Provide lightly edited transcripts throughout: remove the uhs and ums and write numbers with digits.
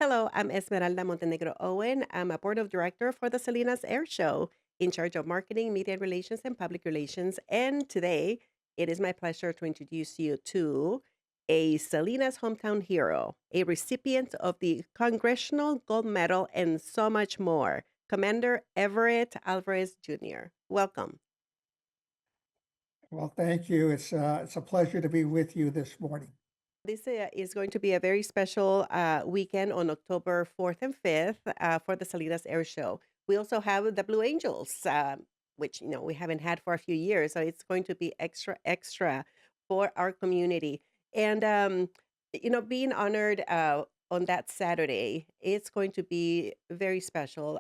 Hello, I'm Esmeralda Montenegro Owen. I'm a board of director for the Salinas Airshow, in charge of marketing, media relations, and public relations. And today, it is my pleasure to introduce you to a Salinas hometown hero, a recipient of the Congressional Gold Medal, and so much more, Commander Everett Alvarez Jr. Welcome. Well, thank you. It's a pleasure to be with you this morning. This is going to be a very special weekend on October 4th and 5th for the Salinas Air Show. We also have the Blue Angels, which we haven't had for a few years, so it's going to be extra for our community. And being honored on that Saturday, it's going to be very special.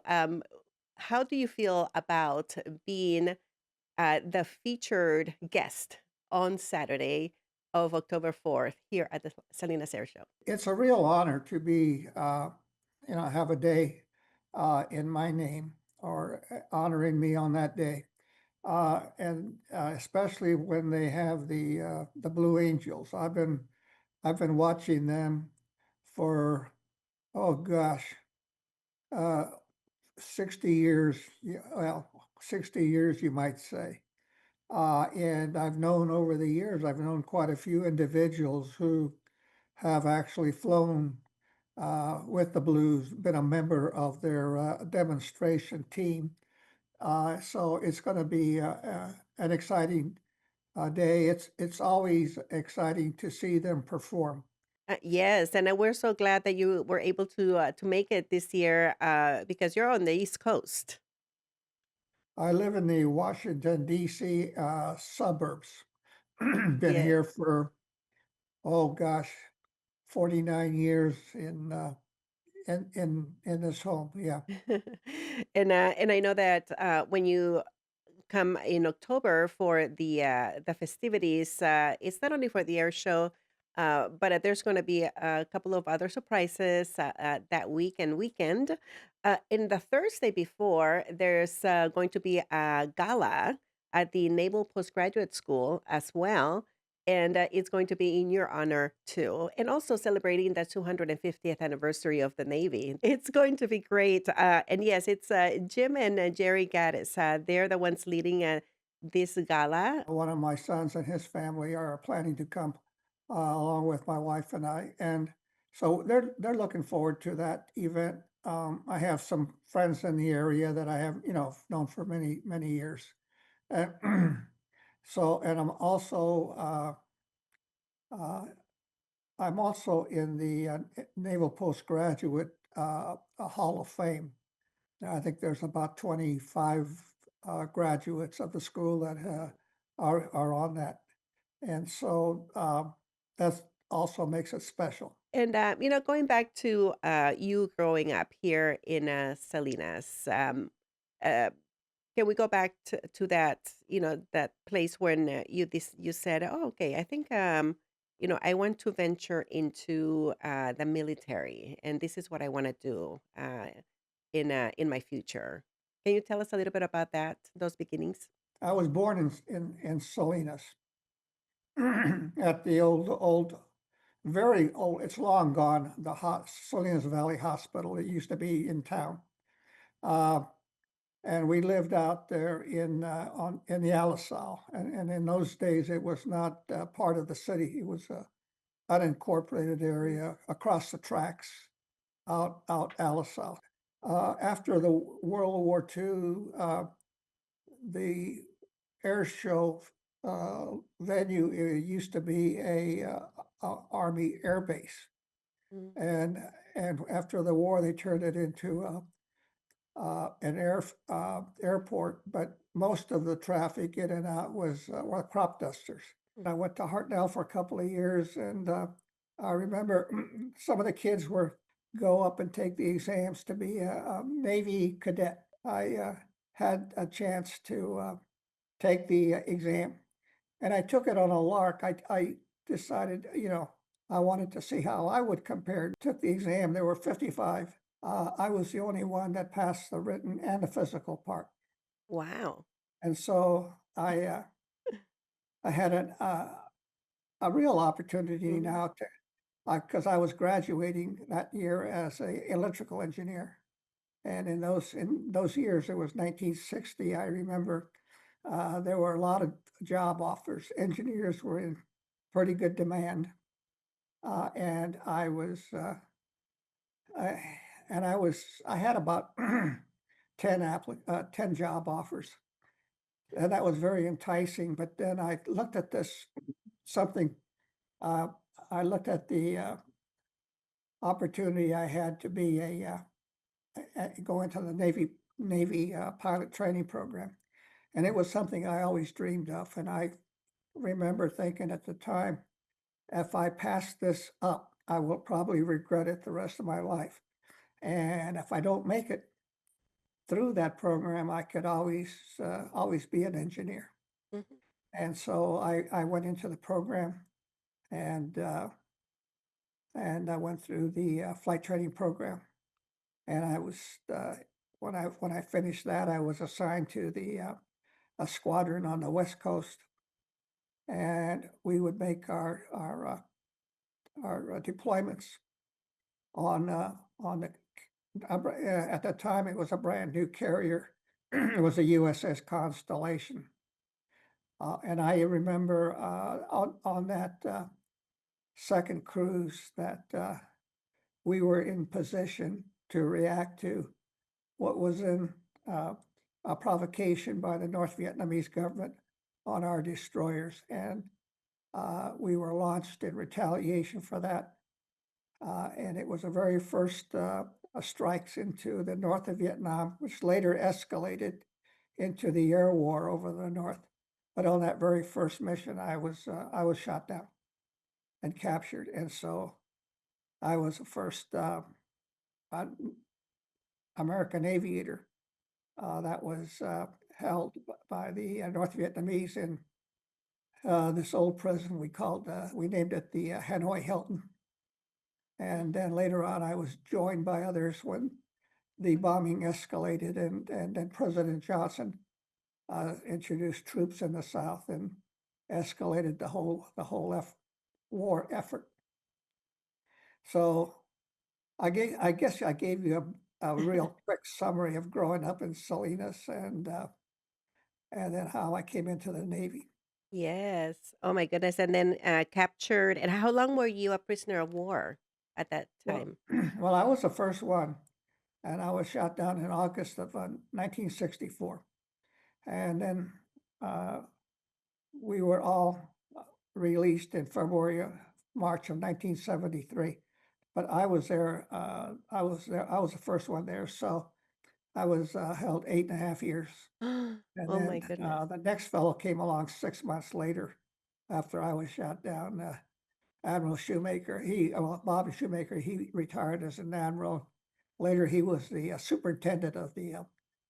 How do you feel about being the featured guest on Saturday of October 4th here at the Salinas Air Show? It's a real honor to be, have a day in my name or honoring me on that day, and especially when they have the Blue Angels. I've been watching them for oh gosh, uh, 60 years. Well, 60 years you might say. And I've known quite a few individuals who have actually flown with the Blues, been a member of their demonstration team. So it's going to be an exciting day. It's always exciting to see them perform. Yes, and we're so glad that you were able to make it this year because you're on the East Coast. I live in the Washington, D.C. Suburbs. Been Yeah. here for, oh gosh, 49 years in this home. Yeah. And I know that when you come in October for the festivities. It's not only for the air show, but there's going to be a couple of other surprises that week and weekend. In the Thursday before, there's going to be a gala at the Naval Postgraduate School as well. And it's going to be in your honor too. And also celebrating the 250th anniversary of the Navy. It's going to be great. And yes, it's Jim and Jerry Gaddis. They're the ones leading this gala. One of my sons and his family are planning to come along with my wife and I, and so they're looking forward to that event. I have some friends in the area that I have, known for many years. And and uh, I'm also in the Naval Postgraduate Hall of Fame. I think there's about 25 graduates of the school that are on that. And so that also makes it special. And, going back to you growing up here in Salinas, uh, can we go back to that, that place when you said, oh, okay, I think, I want to venture into the military, and this is what I want to do in my future. Can you tell us a little bit about that, those beginnings? I was born in Salinas at the very old, it's long gone, the Salinas Valley Hospital. It used to be in town. Uh, and we lived out there in the Alisal. And in those days, it was not part of the city. It was a unincorporated Mm. area across the tracks out Alisal. After the World War II, the air show venue used to be a Army air base, Mm. and after the war they turned it into an airport. But most of the traffic in and out were crop dusters. I went to Hartnell for a couple of years, and I remember some of the kids were go up and take the exams to be a Navy cadet. I had a chance to take the exam, and I took it on a lark. I decided, I wanted to see how I would compare. Took the exam. There were 55. I was the only one that passed the written and the physical part, Wow. and so I had a real opportunity Mhm. now because I was graduating that year as a electrical engineer. And in those years, it was 1960, I remember, there were a lot of job offers. Engineers were in pretty good demand, and I I had about 10 job offers, and that was very enticing, but then I looked at this something, uh, I looked at the, opportunity I had to be go into the Navy, pilot training program, and it was something I always dreamed of, and I remember thinking at the time, "If I pass this up, I will probably regret it the rest of my life, and if I don't make it through that program, I could always be an engineer." Mhm. And so I went into the program and, I went through the, flight training program, and I was, when I finished that, I was assigned to a squadron on the West Coast, and we would make our deployments on the at that time, it was a brand new carrier. It was a USS Constellation, and I remember, on that, second cruise that, we were in position to react to what was in, uh, a provocation by the North Vietnamese government on our destroyers, and, we were launched in retaliation for that. And it was the very first strikes into the north of Vietnam, which later escalated into the air war over the north. But on that very first mission, I was shot down and captured, and so I was the first uh, American aviator that was held by the North Vietnamese in this old prison we named it the Hanoi Hilton. And then later on, I was joined by others when the bombing escalated, and then President Johnson introduced troops in the South and escalated the whole war effort. So I guess I gave you a real quick summary of growing up in Salinas and then how I came into the Navy. Yes. Oh my goodness, and then, captured and how long were you a prisoner of war at that Well, time? well, I was the first one, and I was shot down in August of 1964, and then uh, we were all released in March of 1973. But I was the first one there, so I was held 8.5 years. And Oh my then goodness. the next fellow came along 6 months later after I was shot down. Admiral Shoemaker, Bobby Shoemaker, he retired as an admiral. Later, he was the superintendent of the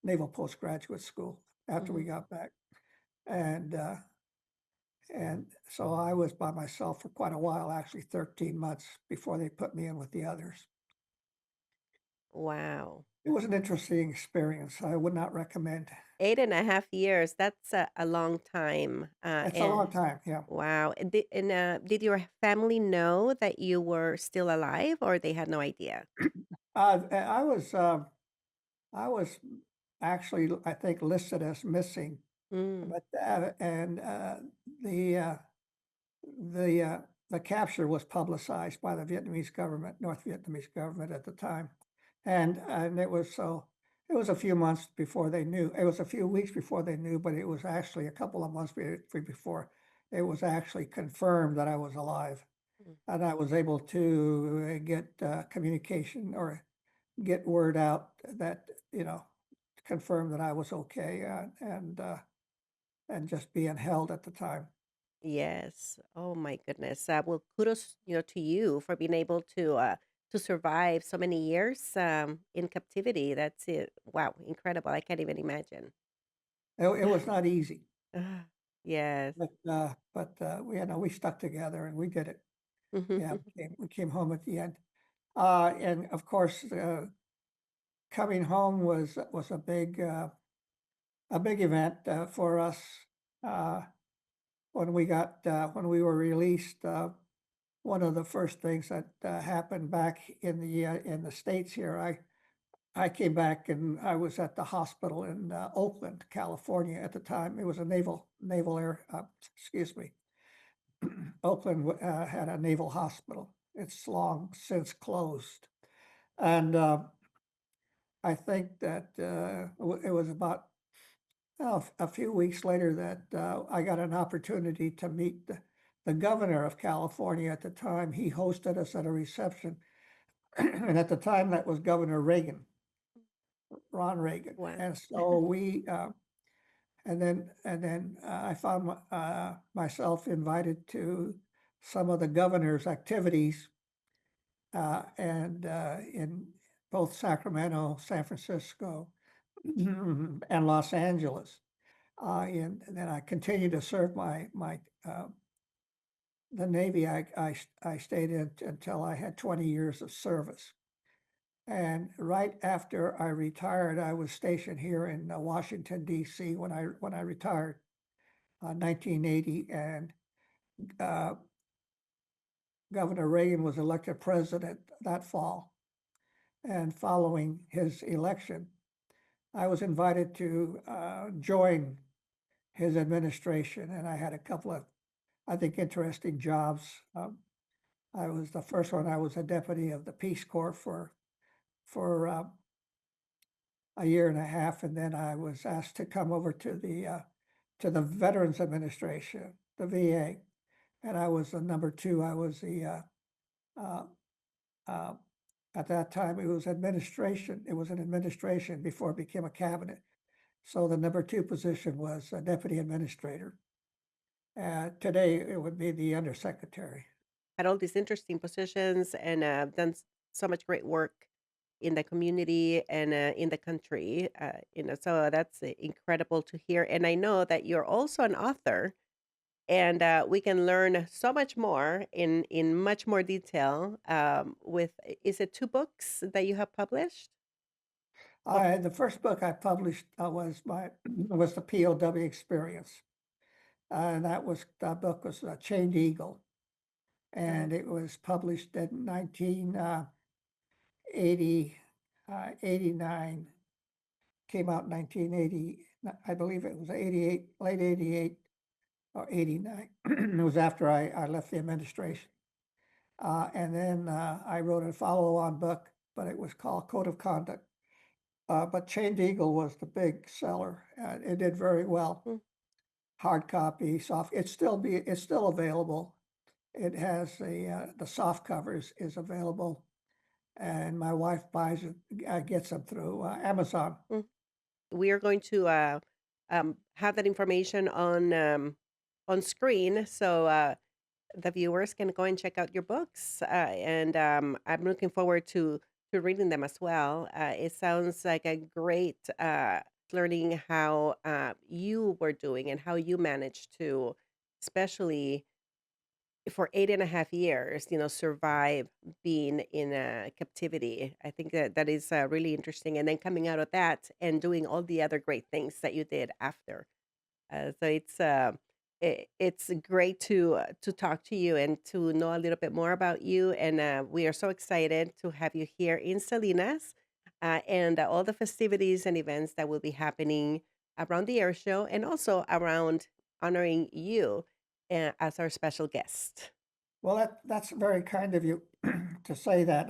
Naval Postgraduate School after we Mhm. got back. And so I was by myself for quite a while, actually 13 months before they put me in with the others. Wow. It was an interesting experience. I would not recommend. 8.5 years, that's a long time, It's a long and time, yeah. wow, did your family know that you were still alive, or they had no idea? I was actually, I think, listed as missing, Mm, but and the uh, the uh, the capture was publicized by the Vietnamese government, North Vietnamese government at the time, and it was a few months before they knew. It was a few weeks before they knew, but it was actually a couple of months before it was actually confirmed that I was alive, mm. and I was able to get communication or get word out that confirm that I was okay, and just being held at the time. Yes. Oh my goodness. Well, kudos, to you for being able to survive so many years in captivity. That's it. Wow, incredible. I can't even imagine. It was not easy, Ah, yes. but we stuck together and we did it. Yeah, we came home at the end. And of course, coming home was a big event for us uh, when we were released. one of the first things that happened back in the States here. I came back and I was at the hospital in Oakland, California at the time. It was a naval air, excuse me. Oakland had a naval hospital. It's long since closed. And I think that it was about a few weeks later that I got an opportunity to meet the governor of California at the time. He hosted us at a reception. And at the time, that was Governor Reagan, Ron Reagan. Wow. And so I found myself invited to some of the governor's activities and in both Sacramento, San Francisco, and Los Angeles. And then I continued to serve the Navy. I stayed in until I had 20 years of service. And right after I retired, I was stationed here in Washington, D.C. when I retired, 1980, and uh, Governor Reagan was elected president that fall. And following his election, I was invited to join his administration, and I had a couple of, I think, interesting jobs. I was the first one. I was a deputy of the Peace Corps for a year and a half, and then I was asked to come over to the Veterans Administration, the VA, and I was the number two. I was the uh, uh, at that time it was administration. It was an administration before it became a cabinet. So the number two position was a deputy administrator. Today it would be the undersecretary. Had all these interesting positions and done so much great work in the community and in the country. So that's incredible to hear. And I know that you're also an author, and we can learn so much more in much more detail. With is it two books that you have published? Or The first book I published was the POW experience, and that book was Chained Eagle, uh, and it was published in 1980, 89, came out in 1980. I believe it was 88, late 88 or 89. It was after I left the administration. And then I wrote a follow-on book, but it was called Code of Conduct. But Chained Eagle was the big seller. It did very well. mm, Hard copy, soft. It's still available. It has the soft covers is available, and my wife buys it, gets them through Amazon. mm. We are going to have that information on screen, so the viewers can go and check out your books, and I'm looking forward to reading them as well. It sounds like a great learning how you were doing and how you managed to, especially for 8.5 years, survive being in captivity. I think that that is really interesting. And then coming out of that and doing all the other great things that you did after. So it's great to talk to you and to know a little bit more about you. And we are so excited to have you here in Salinas, and all the festivities and events that will be happening around the air show and also around honoring you as our special guest. Well, that's very kind of you to say that.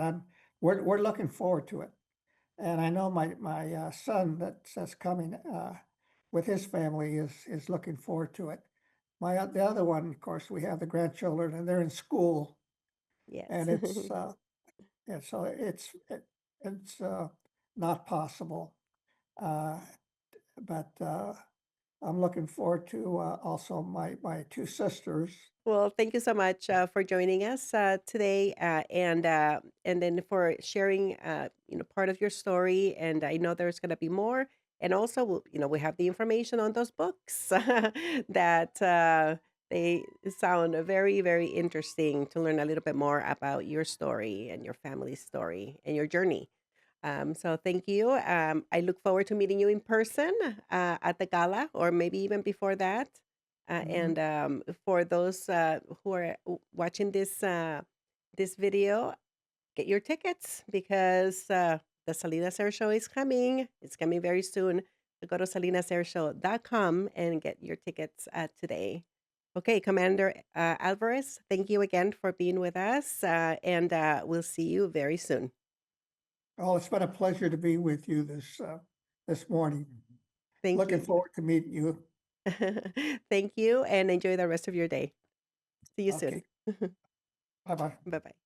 We're looking forward to it, and I know my son that's coming with his family is looking forward to it. The other one, of course, we have the grandchildren, and they're in school, Yes. and it's not possible. Uh, but I'm looking forward to also my two sisters. Well, thank you so much for joining us today, and then for sharing, part of your story. And I know there's going to be more. And also, we have the information on those books that they sound very, very interesting to learn a little bit more about your story and your family's story and your journey. So thank you. I look forward to meeting you in person at the gala, or maybe even before that. Mhm. And for those who are watching this video, get your tickets because the Salinas Air Show is coming. It's coming very soon. So go to salinasairshow.com and get your tickets today. Okay, Commander Alvarez, thank you again for being with us, and we'll see you very soon. Oh, it's been a pleasure to be with you this morning. Thank Looking you. forward to meeting you. Thank you, and enjoy the rest of your day. See you soon. Okay, bye-bye. Bye bye.